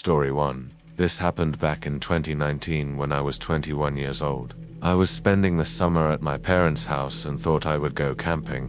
Story 1. This happened back in 2019 when I was 21 years old. I was spending the summer at my parents' house and thought I would go camping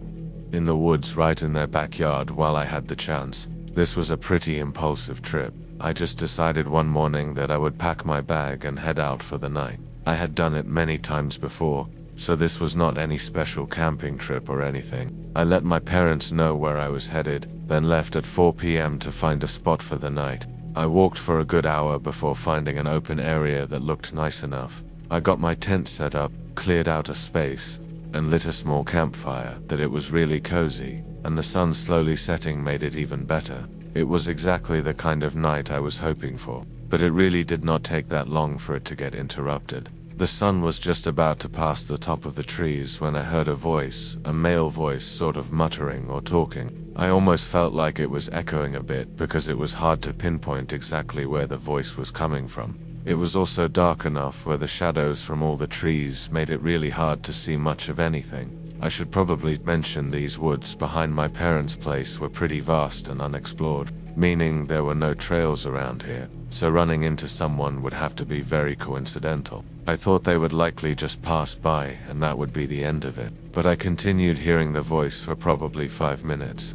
in the woods right in their backyard while I had the chance. This was a pretty impulsive trip. I just decided one morning that I would pack my bag and head out for the night. I had done it many times before, so this was not any special camping trip or anything. I let my parents know where I was headed, then left at 4 p.m. to find a spot for the night. I walked for a good hour before finding an open area that looked nice enough. I got my tent set up, cleared out a space, and lit a small campfire that it was really cozy, and the sun slowly setting made it even better. It was exactly the kind of night I was hoping for, but it really did not take that long for it to get interrupted. The sun was just about to pass the top of the trees when I heard a voice, a male voice sort of muttering or talking. I almost felt like it was echoing a bit because it was hard to pinpoint exactly where the voice was coming from. It was also dark enough where the shadows from all the trees made it really hard to see much of anything. I should probably mention these woods behind my parents' place were pretty vast and unexplored, meaning there were no trails around here, so running into someone would have to be very coincidental. I thought they would likely just pass by and that would be the end of it, but I continued hearing the voice for probably 5 minutes,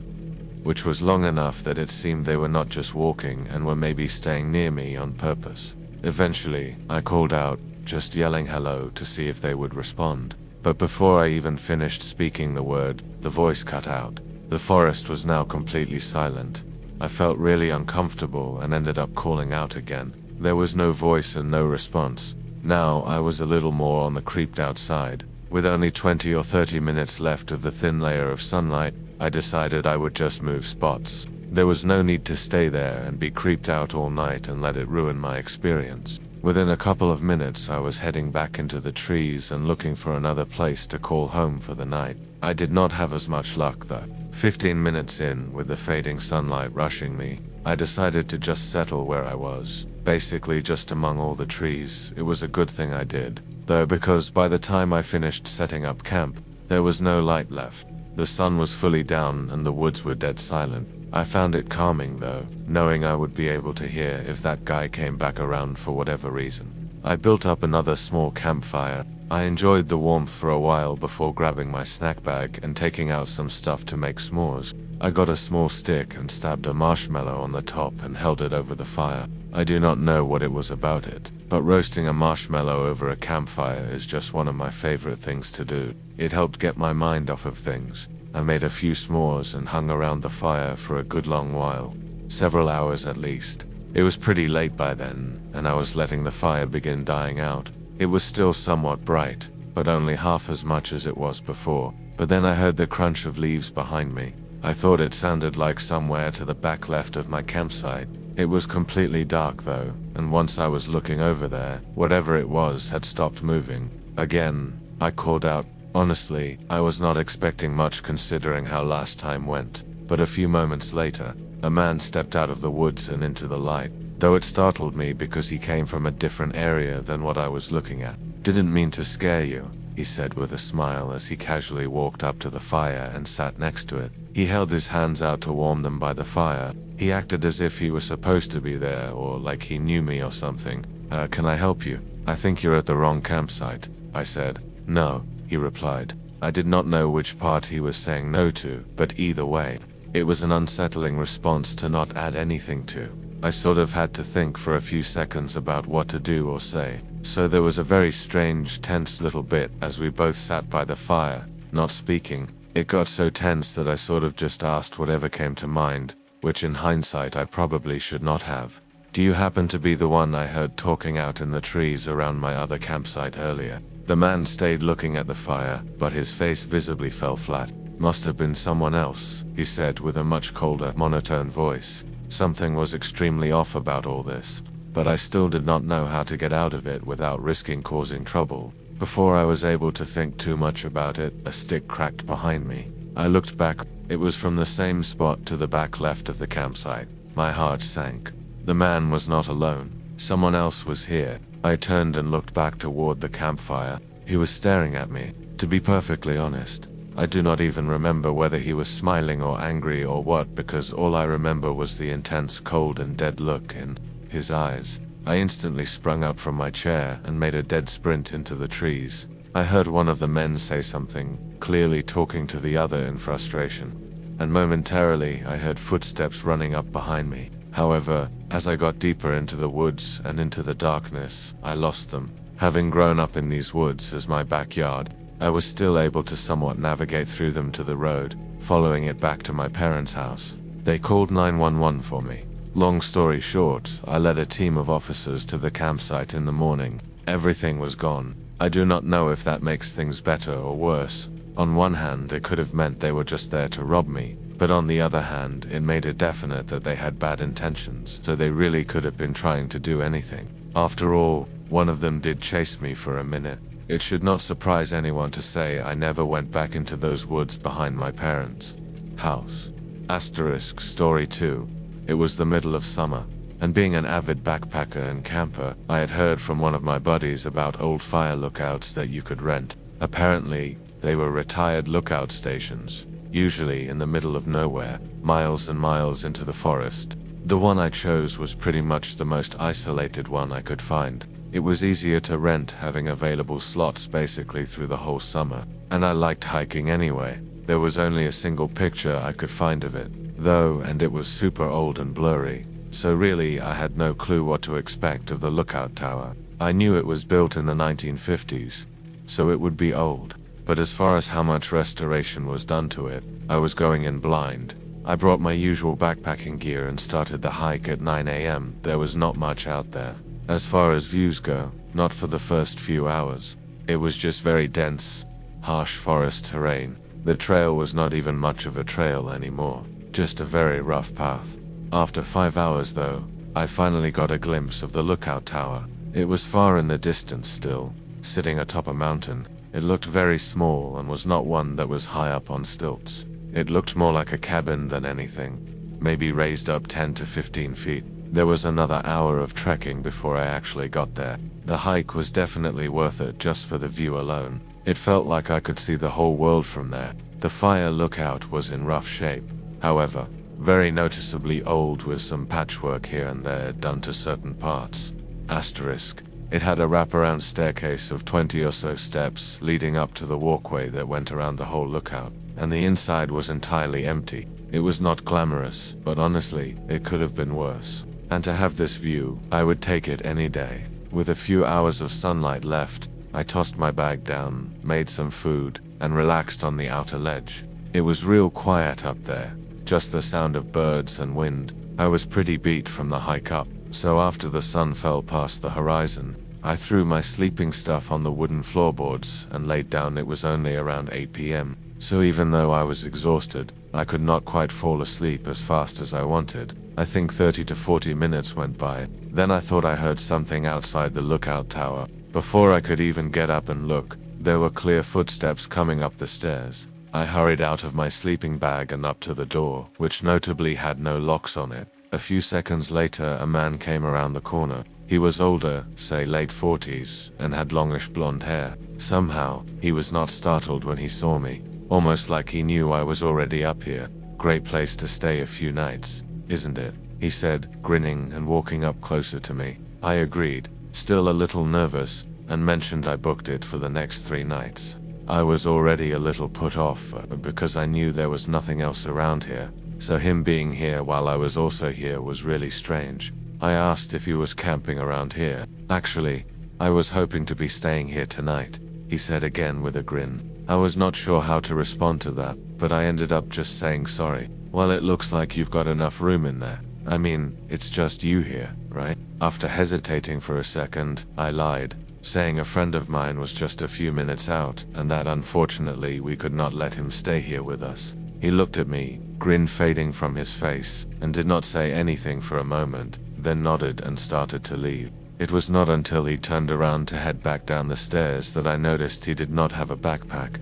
which was long enough that it seemed they were not just walking and were maybe staying near me on purpose. Eventually, I called out, just yelling hello to see if they would respond. But before I even finished speaking the word, the voice cut out. The forest was now completely silent. I felt really uncomfortable and ended up calling out again. There was no voice and no response. Now I was a little more on the creeped out side. With only 20 or 30 minutes left of the thin layer of sunlight, I decided I would just move spots. There was no need to stay there and be creeped out all night and let it ruin my experience. Within a couple of minutes, I was heading back into the trees and looking for another place to call home for the night. I did not have as much luck though. 15 minutes in, with the fading sunlight rushing me, I decided to just settle where I was. Basically just among all the trees. It was a good thing I did, though, because by the time I finished setting up camp, there was no light left. The sun was fully down and the woods were dead silent. I found it calming though, knowing I would be able to hear if that guy came back around for whatever reason. I built up another small campfire. I enjoyed the warmth for a while before grabbing my snack bag and taking out some stuff to make s'mores. I got a small stick and stabbed a marshmallow on the top and held it over the fire. I do not know what it was about it, but roasting a marshmallow over a campfire is just one of my favorite things to do. It helped get my mind off of things. I made a few s'mores and hung around the fire for a good long while, several hours at least. It was pretty late by then, and I was letting the fire begin dying out. It was still somewhat bright, but only half as much as it was before. But then I heard the crunch of leaves behind me. I thought it sounded like somewhere to the back left of my campsite. It was completely dark though, and once I was looking over there, whatever it was had stopped moving. Again, I called out. Honestly, I was not expecting much considering how last time went, but a few moments later, a man stepped out of the woods and into the light, though it startled me because he came from a different area than what I was looking at. "Didn't mean to scare you," he said with a smile as he casually walked up to the fire and sat next to it. He held his hands out to warm them by the fire. He acted as if he was supposed to be there or like he knew me or something. Can I help you? I think you're at the wrong campsite," I said. "No," he replied. I did not know which part he was saying no to, but either way, it was an unsettling response to not add anything to. I sort of had to think for a few seconds about what to do or say. So there was a very strange, tense little bit as we both sat by the fire, not speaking. It got so tense that I sort of just asked whatever came to mind, which in hindsight I probably should not have. "Do you happen to be the one I heard talking out in the trees around my other campsite earlier?" The man stayed looking at the fire, but his face visibly fell flat. "Must have been someone else," he said with a much colder, monotone voice. Something was extremely off about all this, but I still did not know how to get out of it without risking causing trouble. Before I was able to think too much about it, a stick cracked behind me. I looked back. It was from the same spot to the back left of the campsite. My heart sank. The man was not alone. Someone else was here. I turned and looked back toward the campfire. He was staring at me. To be perfectly honest, I do not even remember whether he was smiling or angry or what, because all I remember was the intense, cold and dead look in his eyes. I instantly sprung up from my chair and made a dead sprint into the trees. I heard one of the men say something, clearly talking to the other in frustration. And momentarily I heard footsteps running up behind me. However, as I got deeper into the woods and into the darkness, I lost them. Having grown up in these woods as my backyard, I was still able to somewhat navigate through them to the road, following it back to my parents' house. They called 911 for me. Long story short, I led a team of officers to the campsite in the morning. Everything was gone. I do not know if that makes things better or worse. On one hand, it could have meant they were just there to rob me, but on the other hand, it made it definite that they had bad intentions, so they really could have been trying to do anything. After all, one of them did chase me for a minute. It should not surprise anyone to say I never went back into those woods behind my parents' house. Asterisk story 2. It was the middle of summer, and being an avid backpacker and camper, I had heard from one of my buddies about old fire lookouts that you could rent. Apparently, they were retired lookout stations, usually in the middle of nowhere, miles and miles into the forest. The one I chose was pretty much the most isolated one I could find. It was easier to rent, having available slots basically through the whole summer, and I liked hiking anyway. There was only a single picture I could find of it, though, and it was super old and blurry, so really I had no clue what to expect of the lookout tower. I knew it was built in the 1950s, so it would be old. But as far as how much restoration was done to it, I was going in blind. I brought my usual backpacking gear and started the hike at 9 a.m. There was not much out there. As far as views go, not for the first few hours. It was just very dense, harsh forest terrain. The trail was not even much of a trail anymore, just a very rough path. After 5 hours though, I finally got a glimpse of the lookout tower. It was far in the distance still, sitting atop a mountain. It looked very small and was not one that was high up on stilts. It looked more like a cabin than anything, maybe raised up 10 to 15 feet. There was another hour of trekking before I actually got there. The hike was definitely worth it just for the view alone. It felt like I could see the whole world from there. The fire lookout was in rough shape, however, very noticeably old with some patchwork here and there done to certain parts. Asterisk. It had a wraparound staircase of 20 or so steps leading up to the walkway that went around the whole lookout, and the inside was entirely empty. It was not glamorous, but honestly, it could have been worse. And to have this view, I would take it any day. With a few hours of sunlight left, I tossed my bag down, made some food, and relaxed on the outer ledge. It was real quiet up there, just the sound of birds and wind. I was pretty beat from the hike up, so after the sun fell past the horizon, I threw my sleeping stuff on the wooden floorboards and laid down. It was only around 8 p.m, so even though I was exhausted, I could not quite fall asleep as fast as I wanted. I think 30 to 40 minutes went by. Then I thought I heard something outside the lookout tower. Before I could even get up and look, there were clear footsteps coming up the stairs. I hurried out of my sleeping bag and up to the door, which notably had no locks on it. A few seconds later, a man came around the corner. He was older, say late 40s, and had longish blonde hair. Somehow, he was not startled when he saw me, almost like he knew I was already up here. Great place to stay a few nights, isn't it? He said, grinning and walking up closer to me. I agreed, still a little nervous, and mentioned I booked it for the next 3 nights. I was already a little put off because I knew there was nothing else around here, so him being here while I was also here was really strange. I asked if he was camping around here. Actually, I was hoping to be staying here tonight, he said again with a grin. I was not sure how to respond to that, but I ended up just saying sorry. Well, it looks like you've got enough room in there. I mean, it's just you here, right? After hesitating for a second, I lied, saying a friend of mine was just a few minutes out, and that unfortunately we could not let him stay here with us. He looked at me, grin fading from his face, and did not say anything for a moment, then nodded and started to leave. It was not until he turned around to head back down the stairs that I noticed he did not have a backpack.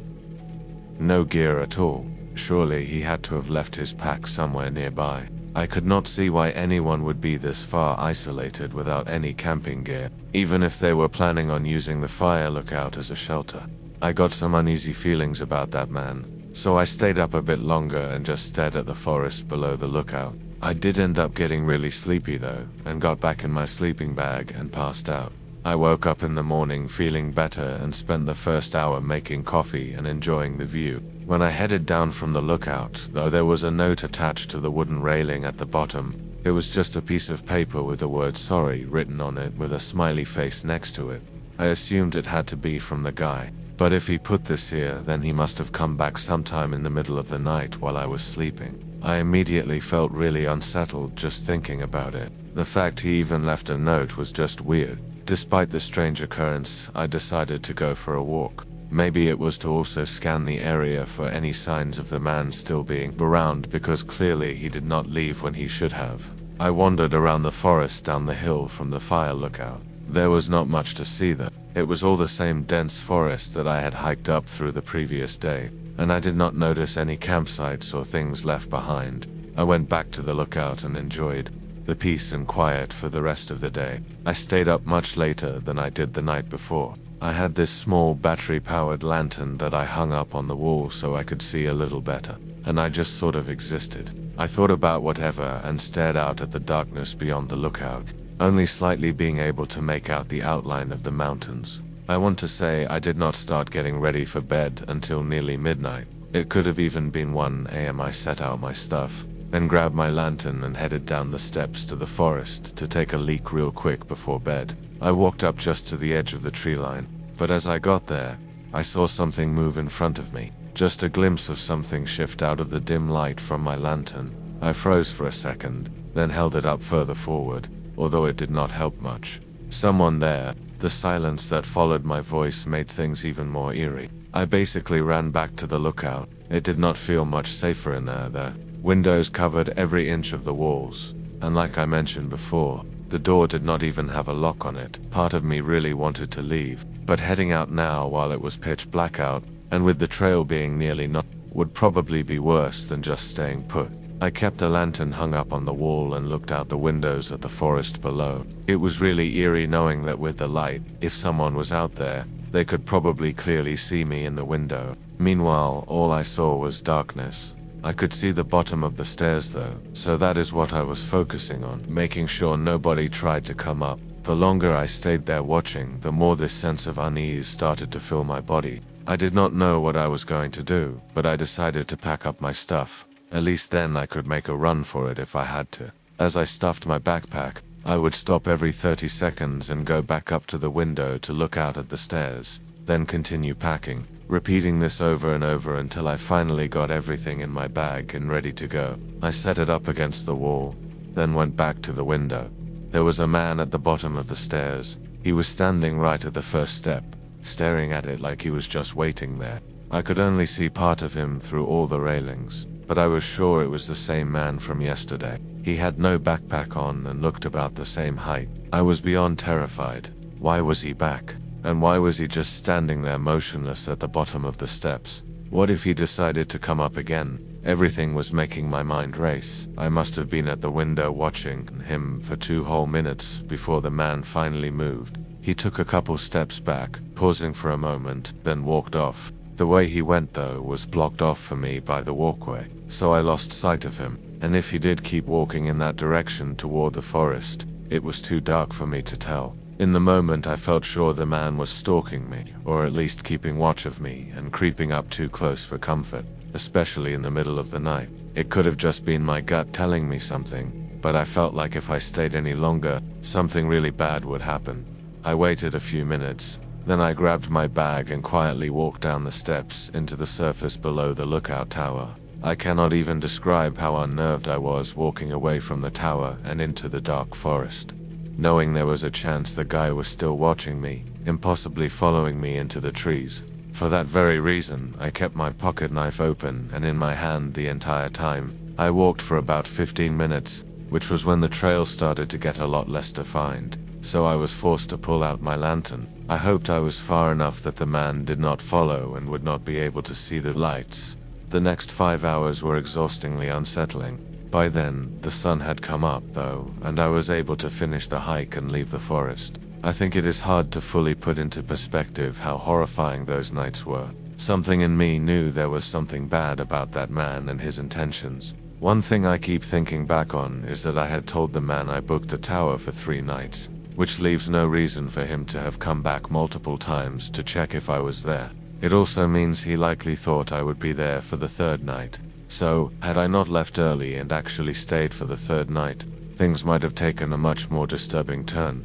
No gear at all. Surely he had to have left his pack somewhere nearby. I could not see why anyone would be this far isolated without any camping gear, even if they were planning on using the fire lookout as a shelter. I got some uneasy feelings about that man, so I stayed up a bit longer and just stared at the forest below the lookout. I did end up getting really sleepy though, and got back in my sleeping bag and passed out. I woke up in the morning feeling better and spent the first hour making coffee and enjoying the view. When I headed down from the lookout, though, there was a note attached to the wooden railing at the bottom. It was just a piece of paper with the word sorry written on it with a smiley face next to it. I assumed it had to be from the guy, but if he put this here, then he must have come back sometime in the middle of the night while I was sleeping. I immediately felt really unsettled just thinking about it. The fact he even left a note was just weird. Despite the strange occurrence, I decided to go for a walk. Maybe it was to also scan the area for any signs of the man still being around, because clearly he did not leave when he should have. I wandered around the forest down the hill from the fire lookout. There was not much to see there. It was all the same dense forest that I had hiked up through the previous day, and I did not notice any campsites or things left behind. I went back to the lookout and enjoyed the peace and quiet for the rest of the day. I stayed up much later than I did the night before. I had this small battery-powered lantern that I hung up on the wall so I could see a little better, and I just sort of existed. I thought about whatever and stared out at the darkness beyond the lookout, only slightly being able to make out the outline of the mountains. I want to say I did not start getting ready for bed until nearly midnight. It could have even been 1 a.m. I set out my stuff, then grabbed my lantern and headed down the steps to the forest to take a leak real quick before bed. I walked up just to the edge of the tree line, but as I got there, I saw something move in front of me. Just a glimpse of something shift out of the dim light from my lantern. I froze for a second, then held it up further forward, although it did not help much. Someone there. The silence that followed my voice made things even more eerie. I basically ran back to the lookout. It did not feel much safer in there. The windows covered every inch of the walls, and like I mentioned before, the door did not even have a lock on it. Part of me really wanted to leave, but heading out now while it was pitch black out, and with the trail being nearly not, would probably be worse than just staying put. I kept a lantern hung up on the wall and looked out the windows at the forest below. It was really eerie knowing that with the light, if someone was out there, they could probably clearly see me in the window. Meanwhile, all I saw was darkness. I could see the bottom of the stairs though, so that is what I was focusing on, making sure nobody tried to come up. The longer I stayed there watching, the more this sense of unease started to fill my body. I did not know what I was going to do, but I decided to pack up my stuff. At least then I could make a run for it if I had to. As I stuffed my backpack, I would stop every 30 seconds and go back up to the window to look out at the stairs, then continue packing, repeating this over and over until I finally got everything in my bag and ready to go. I set it up against the wall, then went back to the window. There was a man at the bottom of the stairs. He was standing right at the first step, staring at it like he was just waiting there. I could only see part of him through all the railings, but I was sure it was the same man from yesterday. He had no backpack on and looked about the same height. I was beyond terrified. Why was he back? And why was he just standing there motionless at the bottom of the steps? What if he decided to come up again? Everything was making my mind race. I must have been at the window watching him for 2 whole minutes before the man finally moved. He took a couple steps back, pausing for a moment, then walked off. The way he went though was blocked off for me by the walkway, so I lost sight of him. And if he did keep walking in that direction toward the forest, it was too dark for me to tell. In the moment I felt sure the man was stalking me, or at least keeping watch of me and creeping up too close for comfort, especially in the middle of the night. It could have just been my gut telling me something, but I felt like if I stayed any longer, something really bad would happen. I waited a few minutes, then I grabbed my bag and quietly walked down the steps into the surface below the lookout tower. I cannot even describe how unnerved I was walking away from the tower and into the dark forest, knowing there was a chance the guy was still watching me, impossibly following me into the trees. For that very reason, I kept my pocket knife open and in my hand the entire time. I walked for about 15 minutes, which was when the trail started to get a lot less defined, so I was forced to pull out my lantern. I hoped I was far enough that the man did not follow and would not be able to see the lights. The next 5 hours were exhaustingly unsettling. By then, the sun had come up though, and I was able to finish the hike and leave the forest. I think it is hard to fully put into perspective how horrifying those nights were. Something in me knew there was something bad about that man and his intentions. One thing I keep thinking back on is that I had told the man I booked the tower for 3 nights, which leaves no reason for him to have come back multiple times to check if I was there. It also means he likely thought I would be there for the 3rd night. So, had I not left early and actually stayed for the 3rd night, things might have taken a much more disturbing turn.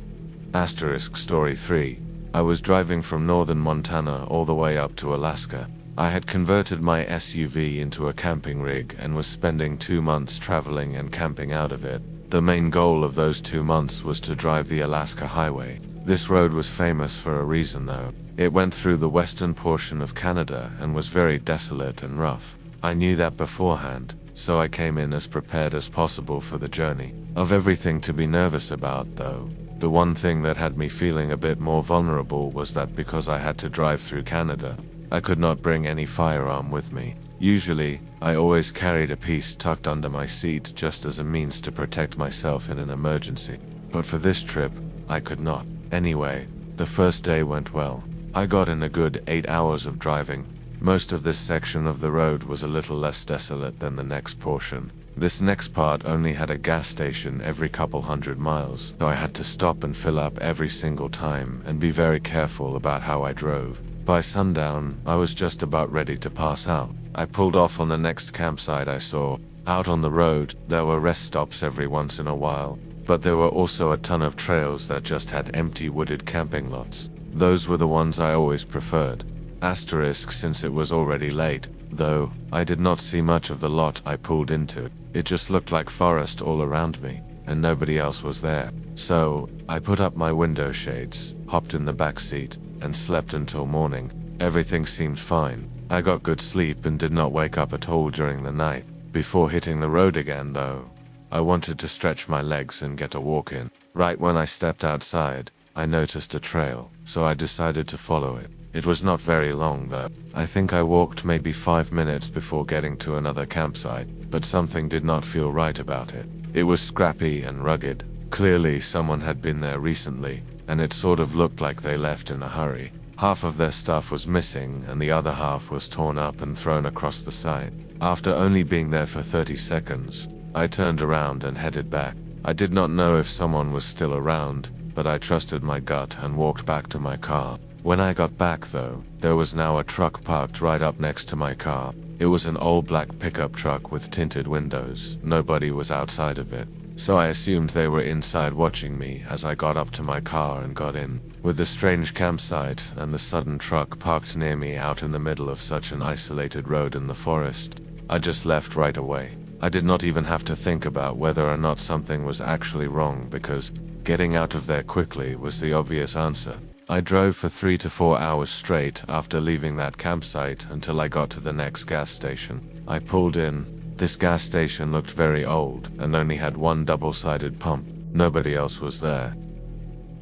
Story 3. I was driving from northern Montana all the way up to Alaska. I had converted my SUV into a camping rig and was spending 2 months traveling and camping out of it. The main goal of those 2 months was to drive the Alaska Highway. This road was famous for a reason though. It went through the western portion of Canada and was very desolate and rough. I knew that beforehand, so I came in as prepared as possible for the journey. Of everything to be nervous about though, the one thing that had me feeling a bit more vulnerable was that because I had to drive through Canada, I could not bring any firearm with me. Usually, I always carried a piece tucked under my seat just as a means to protect myself in an emergency. But for this trip, I could not. Anyway, the first day went well. I got in a good 8 hours of driving. Most of this section of the road was a little less desolate than the next portion. This next part only had a gas station every couple hundred miles, so I had to stop and fill up every single time and be very careful about how I drove. By sundown, I was just about ready to pass out. I pulled off on the next campsite I saw. Out on the road, there were rest stops every once in a while, but there were also a ton of trails that just had empty wooded camping lots. Those were the ones I always preferred. Since it was already late, though, I did not see much of the lot I pulled into. It just looked like forest all around me, and nobody else was there. So, I put up my window shades, hopped in the back seat, and slept until morning. Everything seemed fine. I got good sleep and did not wake up at all during the night. Before hitting the road again though, I wanted to stretch my legs and get a walk in. Right when I stepped outside, I noticed a trail, so I decided to follow it. It was not very long though. I think I walked maybe 5 minutes before getting to another campsite, but something did not feel right about it. It was scrappy and rugged. Clearly someone had been there recently, and it sort of looked like they left in a hurry. Half of their stuff was missing and the other half was torn up and thrown across the side. After only being there for 30 seconds, I turned around and headed back. I did not know if someone was still around, but I trusted my gut and walked back to my car. When I got back though, there was now a truck parked right up next to my car. It was an old black pickup truck with tinted windows. Nobody was outside of it, so I assumed they were inside watching me as I got up to my car and got in. With the strange campsite and the sudden truck parked near me out in the middle of such an isolated road in the forest, I just left right away. I did not even have to think about whether or not something was actually wrong because getting out of there quickly was the obvious answer. I drove for 3 to 4 hours straight after leaving that campsite until I got to the next gas station. I pulled in. This gas station looked very old and only had one double-sided pump. Nobody else was there.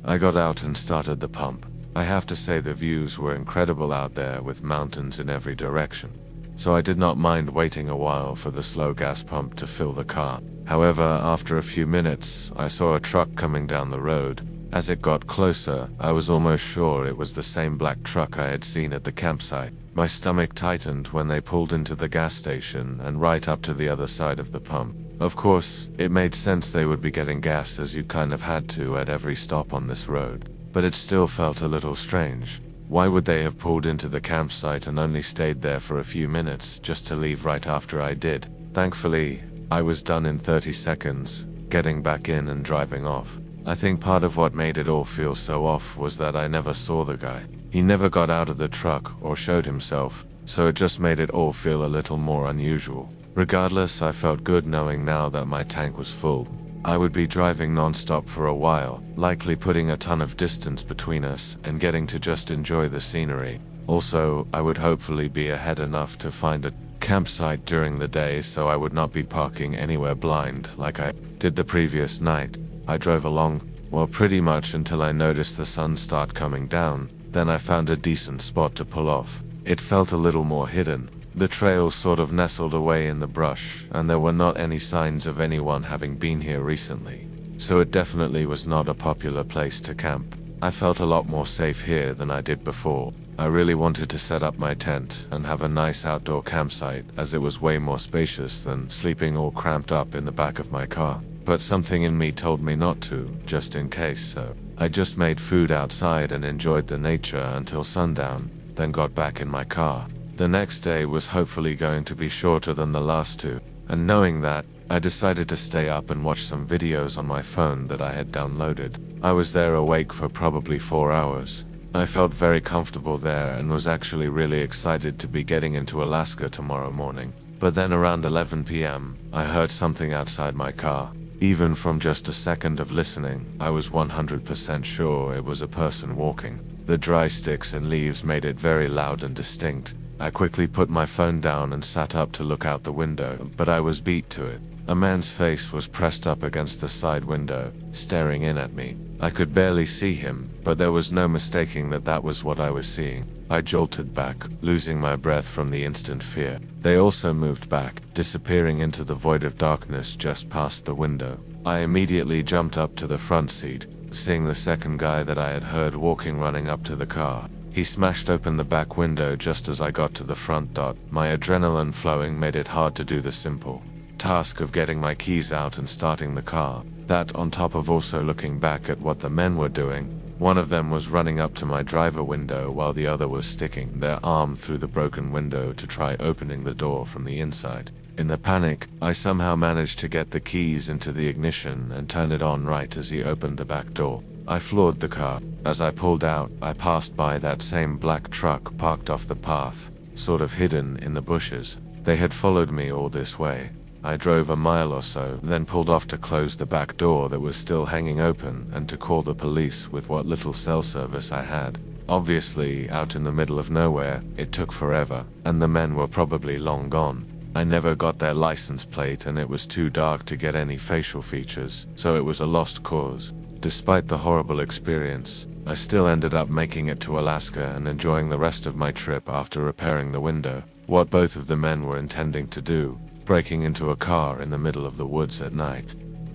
I got out and started the pump. I have to say the views were incredible out there with mountains in every direction, so I did not mind waiting a while for the slow gas pump to fill the car. However, after a few minutes, I saw a truck coming down the road. As it got closer, I was almost sure it was the same black truck I had seen at the campsite. My stomach tightened when they pulled into the gas station and right up to the other side of the pump. Of course, it made sense they would be getting gas as you kind of had to at every stop on this road, but it still felt a little strange. Why would they have pulled into the campsite and only stayed there for a few minutes just to leave right after I did? Thankfully, I was done in 30 seconds, getting back in and driving off. I think part of what made it all feel so off was that I never saw the guy. He never got out of the truck or showed himself, so it just made it all feel a little more unusual. Regardless, I felt good knowing now that my tank was full. I would be driving non-stop for a while, likely putting a ton of distance between us and getting to just enjoy the scenery. Also, I would hopefully be ahead enough to find a campsite during the day so I would not be parking anywhere blind like I did the previous night. I drove along, well, pretty much until I noticed the sun start coming down. Then I found a decent spot to pull off. It felt a little more hidden. The trail sort of nestled away in the brush, and there were not any signs of anyone having been here recently. So it definitely was not a popular place to camp. I felt a lot more safe here than I did before. I really wanted to set up my tent and have a nice outdoor campsite, as it was way more spacious than sleeping all cramped up in the back of my car. But something in me told me not to, just in case, so I just made food outside and enjoyed the nature until sundown, then got back in my car. The next day was hopefully going to be shorter than the last two, and knowing that, I decided to stay up and watch some videos on my phone that I had downloaded. I was there awake for probably 4 hours. I felt very comfortable there and was actually really excited to be getting into Alaska tomorrow morning. But then around 11 p.m., I heard something outside my car. Even from just a second of listening, I was 100% sure it was a person walking. The dry sticks and leaves made it very loud and distinct. I quickly put my phone down and sat up to look out the window, but I was beat to it. A man's face was pressed up against the side window, staring in at me. I could barely see him, but there was no mistaking that that was what I was seeing. I jolted back, losing my breath from the instant fear. They also moved back, disappearing into the void of darkness just past the window. I immediately jumped up to the front seat, seeing the second guy that I had heard walking running up to the car. He smashed open the back window just as I got to the front. My adrenaline flowing made it hard to do the simple task of getting my keys out and starting the car. That on top of also looking back at what the men were doing. One of them was running up to my driver window while the other was sticking their arm through the broken window to try opening the door from the inside. In the panic, I somehow managed to get the keys into the ignition and turn it on right as he opened the back door. I floored the car. As I pulled out, I passed by that same black truck parked off the path, sort of hidden in the bushes. They had followed me all this way. I drove a mile or so, then pulled off to close the back door that was still hanging open and to call the police with what little cell service I had. Obviously, out in the middle of nowhere, it took forever, and the men were probably long gone. I never got their license plate and it was too dark to get any facial features, so it was a lost cause. Despite the horrible experience, I still ended up making it to Alaska and enjoying the rest of my trip after repairing the window. What both of the men were intending to do, breaking into a car in the middle of the woods at night,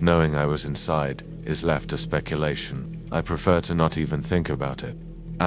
knowing I was inside, is left to speculation. I prefer to not even think about it.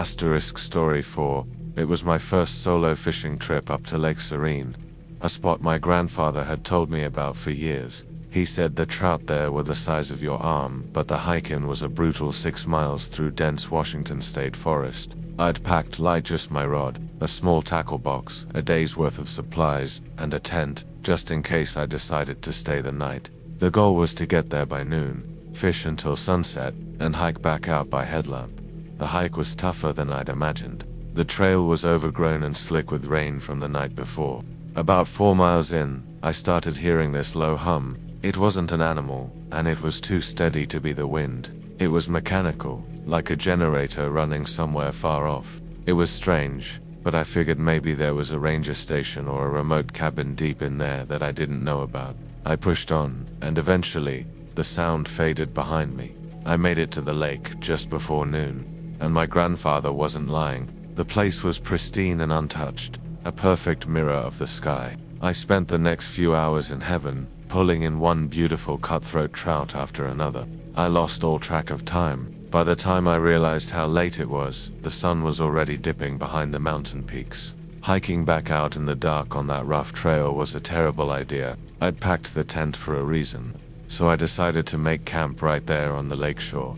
Story 4. It was my first solo fishing trip up to Lake Serene, a spot my grandfather had told me about for years. He said the trout there were the size of your arm, but the hike-in was a brutal 6 miles through dense Washington state forest. I'd packed light, just my rod, a small tackle box, a day's worth of supplies, and a tent, just in case I decided to stay the night. The goal was to get there by noon, fish until sunset, and hike back out by headlamp. The hike was tougher than I'd imagined. The trail was overgrown and slick with rain from the night before. About 4 miles in, I started hearing this low hum. It wasn't an animal, and it was too steady to be the wind. It was mechanical, like a generator running somewhere far off. It was strange, but I figured maybe there was a ranger station or a remote cabin deep in there that I didn't know about. I pushed on, and eventually, the sound faded behind me. I made it to the lake just before noon, and my grandfather wasn't lying. The place was pristine and untouched, a perfect mirror of the sky. I spent the next few hours in heaven, pulling in one beautiful cutthroat trout after another. I lost all track of time. By the time I realized how late it was, the sun was already dipping behind the mountain peaks. Hiking back out in the dark on that rough trail was a terrible idea. I'd packed the tent for a reason, so I decided to make camp right there on the lakeshore.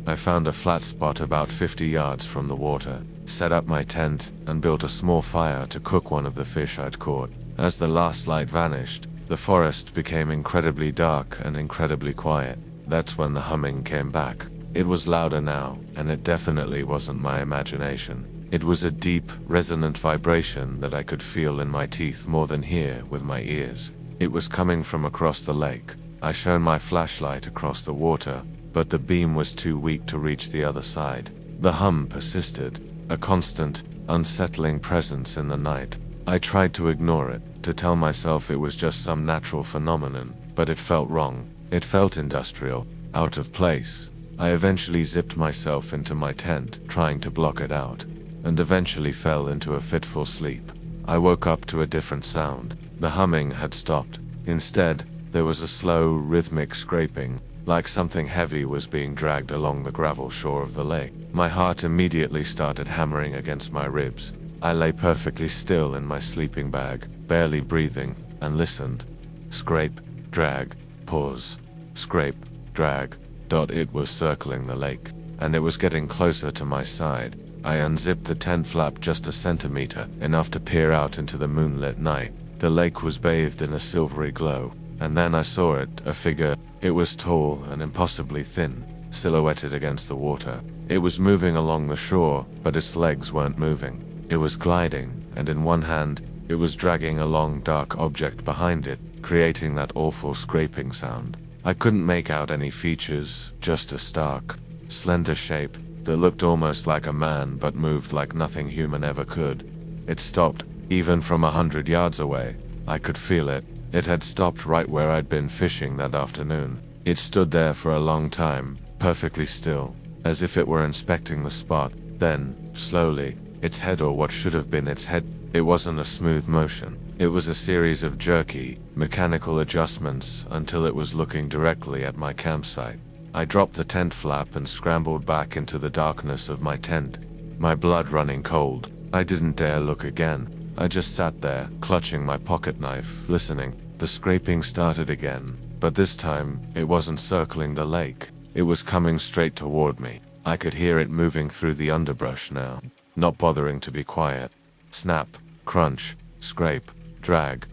I found a flat spot about 50 yards from the water, set up my tent, and built a small fire to cook one of the fish I'd caught. As the last light vanished, the forest became incredibly dark and incredibly quiet. That's when the humming came back. It was louder now, and it definitely wasn't my imagination. It was a deep, resonant vibration that I could feel in my teeth more than hear with my ears. It was coming from across the lake. I shone my flashlight across the water, but the beam was too weak to reach the other side. The hum persisted, a constant, unsettling presence in the night. I tried to ignore it, to tell myself it was just some natural phenomenon, but it felt wrong. It felt industrial, out of place. I eventually zipped myself into my tent, trying to block it out, and eventually fell into a fitful sleep. I woke up to a different sound. The humming had stopped. Instead, there was a slow, rhythmic scraping, like something heavy was being dragged along the gravel shore of the lake. My heart immediately started hammering against my ribs. I lay perfectly still in my sleeping bag, barely breathing, and listened. Scrape, drag, pause. Scrape, drag. It was circling the lake, and it was getting closer to my side. I unzipped the tent flap just a centimeter, enough to peer out into the moonlit night. The lake was bathed in a silvery glow, and then I saw it, a figure. It was tall and impossibly thin, silhouetted against the water. It was moving along the shore, but its legs weren't moving. It was gliding, and in one hand, it was dragging a long dark object behind it, creating that awful scraping sound. I couldn't make out any features, just a stark, slender shape that looked almost like a man but moved like nothing human ever could. It stopped, even from 100 yards away. I could feel it. It had stopped right where I'd been fishing that afternoon. It stood there for a long time, perfectly still, as if it were inspecting the spot. Then, slowly, its head, or what should have been its head, it wasn't a smooth motion. It was a series of jerky, mechanical adjustments until it was looking directly at my campsite. I dropped the tent flap and scrambled back into the darkness of my tent, my blood running cold. I didn't dare look again. I just sat there, clutching my pocket knife, listening. The scraping started again, but this time, it wasn't circling the lake. It was coming straight toward me. I could hear it moving through the underbrush now, not bothering to be quiet. Snap, crunch, scrape, drag.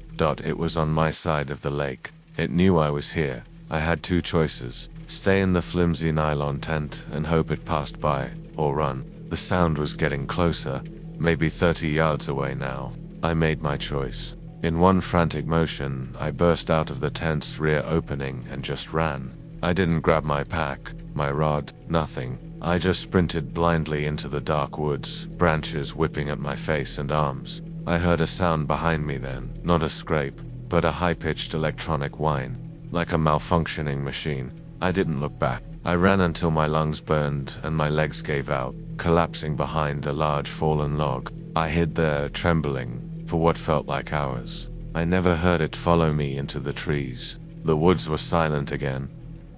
It was on my side of the lake. It knew I was here. I had two choices: stay in the flimsy nylon tent and hope it passed by, or run. The sound was getting closer, maybe 30 yards away now. I made my choice. In one frantic motion, I burst out of the tent's rear opening and just ran. I didn't grab my pack, my rod, nothing. I just sprinted blindly into the dark woods, branches whipping at my face and arms. I heard a sound behind me then, not a scrape, but a high-pitched electronic whine, like a malfunctioning machine. I didn't look back. I ran until my lungs burned and my legs gave out, collapsing behind a large fallen log. I hid there, trembling, for what felt like hours. I never heard it follow me into the trees. The woods were silent again.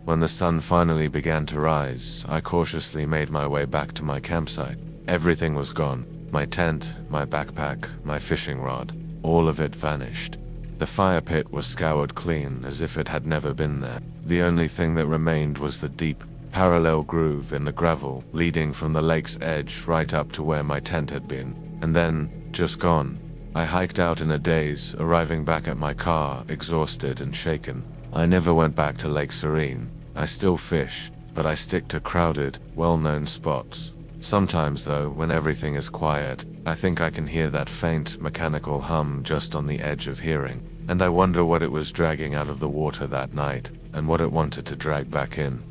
When the sun finally began to rise, I cautiously made my way back to my campsite. Everything was gone. My tent, my backpack, my fishing rod, all of it vanished. The fire pit was scoured clean as if it had never been there. The only thing that remained was the deep, parallel groove in the gravel leading from the lake's edge right up to where my tent had been. And then, just gone. I hiked out in a daze, arriving back at my car, exhausted and shaken. I never went back to Lake Serene. I still fish, but I stick to crowded, well-known spots. Sometimes though, when everything is quiet, I think I can hear that faint, mechanical hum just on the edge of hearing. And I wonder what it was dragging out of the water that night, and what it wanted to drag back in.